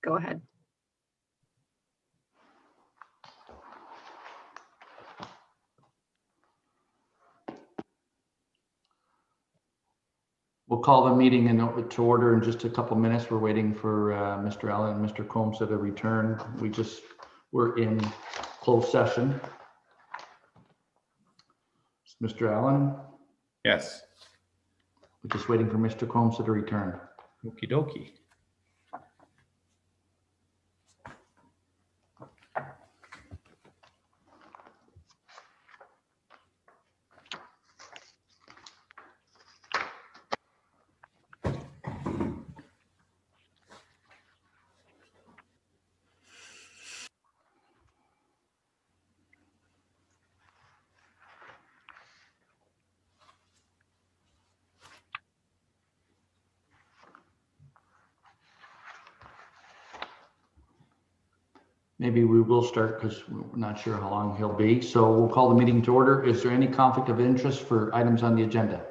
Go ahead. We'll call the meeting to order in just a couple minutes. We're waiting for Mr. Allen and Mr. Combs to return. We're in closed session. Mr. Allen? Yes. We're just waiting for Mr. Combs to return. Okie dokie. Maybe we will start because we're not sure how long he'll be. So we'll call the meeting to order. Is there any conflict of interest for items on the agenda?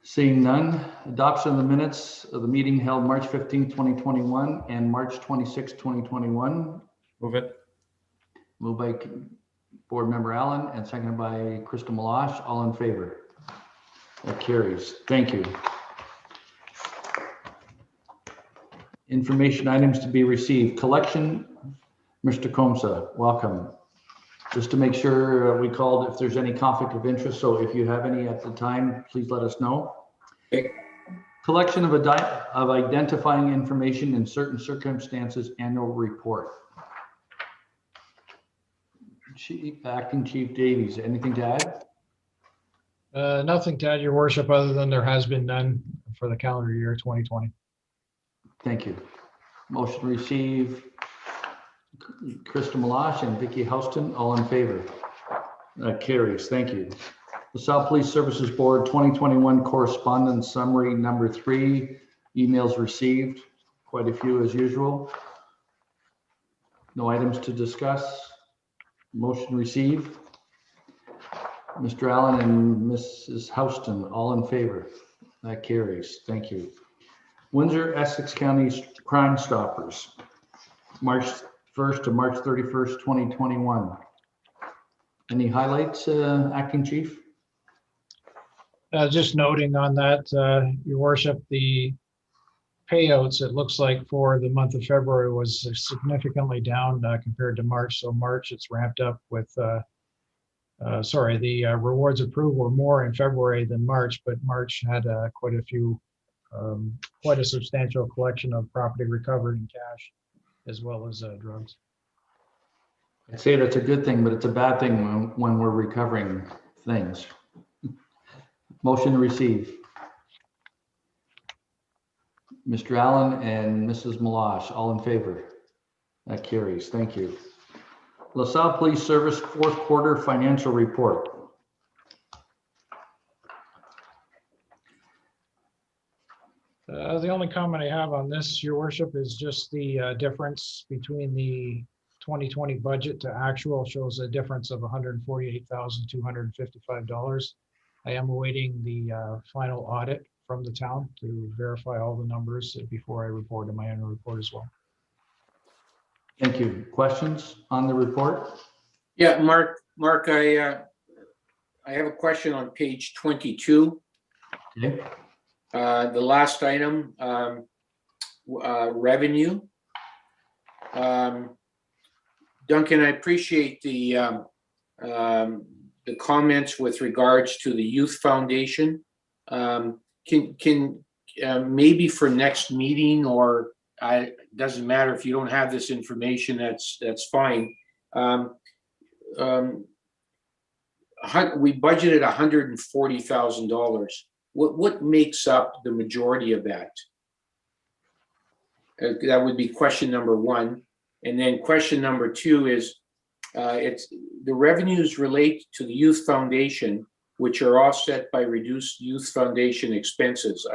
Seeing none, adoption of the minutes of the meeting held March 15, 2021 and March 26, 2021. Move it. Moved by Board Member Allen and seconded by Krista Malash. All in favor? That carries. Thank you. Information items to be received. Collection, Mr. Comsa, welcome. Just to make sure we called if there's any conflict of interest. So if you have any at the time, please let us know. Okay. Collection of identifying information in certain circumstances annual report. Acting Chief Davies, anything to add? Nothing to add, Your Worship, other than there has been none for the calendar year 2020. Thank you. Motion to receive Krista Malash and Vicky Houston, all in favor. That carries. Thank you. LaSalle Police Services Board 2021 correspondence summary number 3. Emails received, quite a few as usual. No items to discuss. Motion received. Mr. Allen and Mrs. Houston, all in favor. That carries. Thank you. Windsor, Essex County Crime Stoppers, March 1st to March 31st, 2021. Any highlights, Acting Chief? Just noting on that, Your Worship, the payouts, it looks like for the month of February was significantly down compared to March. So March, it's ramped up with, the rewards approved were more in February than March, but March had quite a substantial collection of property recovered in cash, as well as drugs. I'd say that's a good thing, but it's a bad thing when we're recovering things. Motion to receive. Mr. Allen and Mrs. Malash, all in favor. That carries. Thank you. LaSalle Police Service fourth quarter financial report. The only comment I have on this, Your Worship, is just the difference between the 2020 budget to actual shows a difference of $148,255. I am awaiting the final audit from the town to verify all the numbers before I report in my annual report as well. Thank you. Questions on the report? Yeah, Mark, I have a question on page 22. Okay. The last item, revenue. Duncan, I appreciate the comments with regards to the Youth Foundation. Can maybe for next meeting, or doesn't matter if you don't have this information, that's fine. We budgeted $140,000. What makes up the majority of that? That would be question number 1. And then question number 2 is, it's the revenues relate to the Youth Foundation, which are offset by reduced Youth Foundation expenses.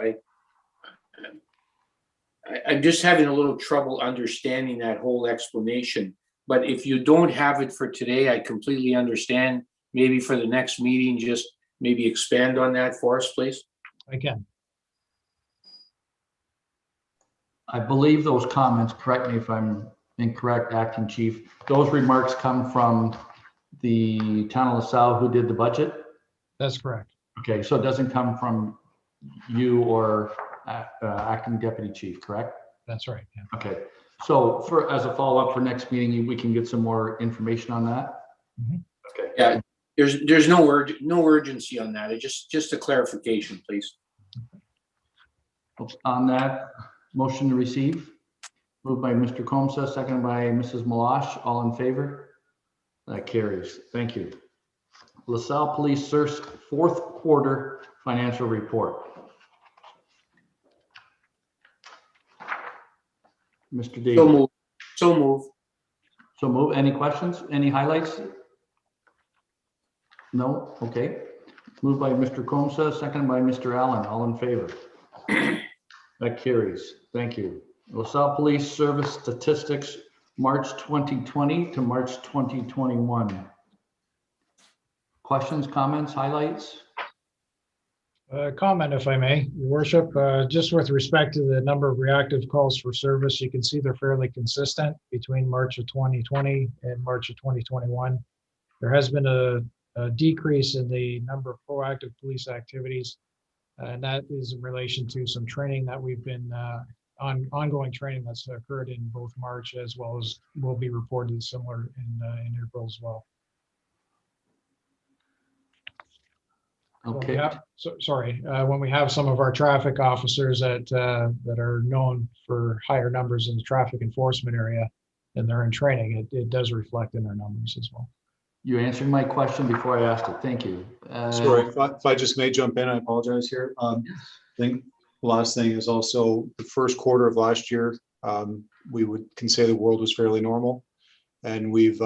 I'm just having a little trouble understanding that whole explanation. But if you don't have it for today, I completely understand. Maybe for the next meeting, just maybe expand on that for us, please? I can. I believe those comments, correct me if I'm incorrect, Acting Chief, those remarks come from the town of LaSalle who did the budget? That's correct. Okay, so it doesn't come from you or Acting Deputy Chief, correct? That's right. Yeah. Okay, so as a follow-up for next meeting, we can get some more information on that? Mhm. Okay. Yeah, there's no urgency on that. It's just a clarification, please. On that, motion to receive, moved by Mr. Comsa, seconded by Mrs. Malash, all in favor? That carries. Thank you. LaSalle Police Service fourth quarter financial report. Mr. Davis. So move. So move. So move. Any questions? Any highlights? No? Okay. Moved by Mr. Comsa, seconded by Mr. Allen. All in favor? That carries. Thank you. LaSalle Police Service statistics, March 2020 to March 2021. Questions, comments, highlights? Comment, if I may, Your Worship, just with respect to the number of reactive calls for service, you can see they're fairly consistent between March of 2020 and March of 2021. There has been a decrease in the number of proactive police activities, and that is in relation to some training that we've been ongoing training that's occurred in both March as well as will be reported similar in April as well. Okay. When we have some of our traffic officers that are known for higher numbers in the traffic enforcement area and they're in training, it does reflect in their numbers as well. You answered my question before I asked it. Thank you. Sorry, if I just may jump in, I apologize here. I think the last thing is also the first quarter of last year, we can say the world was fairly normal. And we've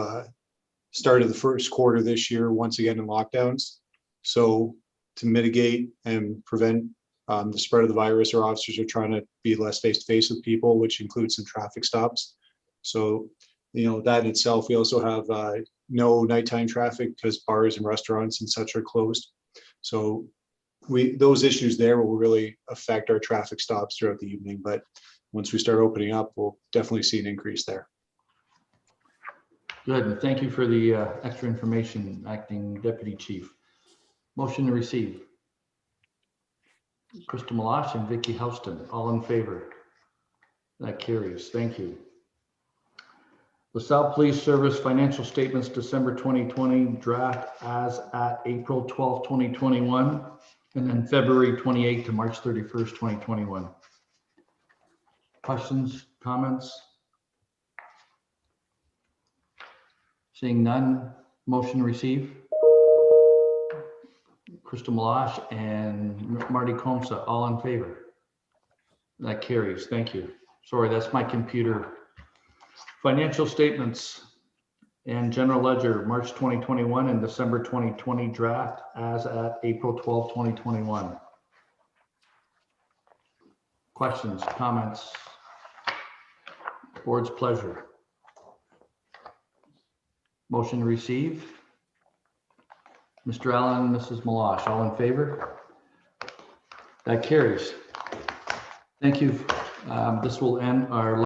started the first quarter this year, once again in lockdowns. So to mitigate and prevent the spread of the virus, our officers are trying to be less face-to-face with people, which includes some traffic stops. So, that in itself, we also have no nighttime traffic because bars and restaurants and such are closed. So those issues there will really affect our traffic stops throughout the evening. But once we start opening up, we'll definitely see an increase there. Good. And thank you for the extra information, Acting Deputy Chief. Motion to receive. Krista Malash and Vicky Houston, all in favor? That carries. Thank you. LaSalle Police Service financial statements, December 2020, draft as at April 12, 2021, and then February 28 to March 31st, 2021. Questions, comments? Seeing none, motion to receive. Krista Malash and Marty Comsa, all in favor? That carries. Thank you. Sorry, that's my computer. Financial statements and general ledger, March 2021 and December 2020 draft as at April 12, 2021. Questions, comments? Board's pleasure. Motion to receive. Mr. Allen, Mrs. Malash, all in favor? That carries. Thank you. This will end our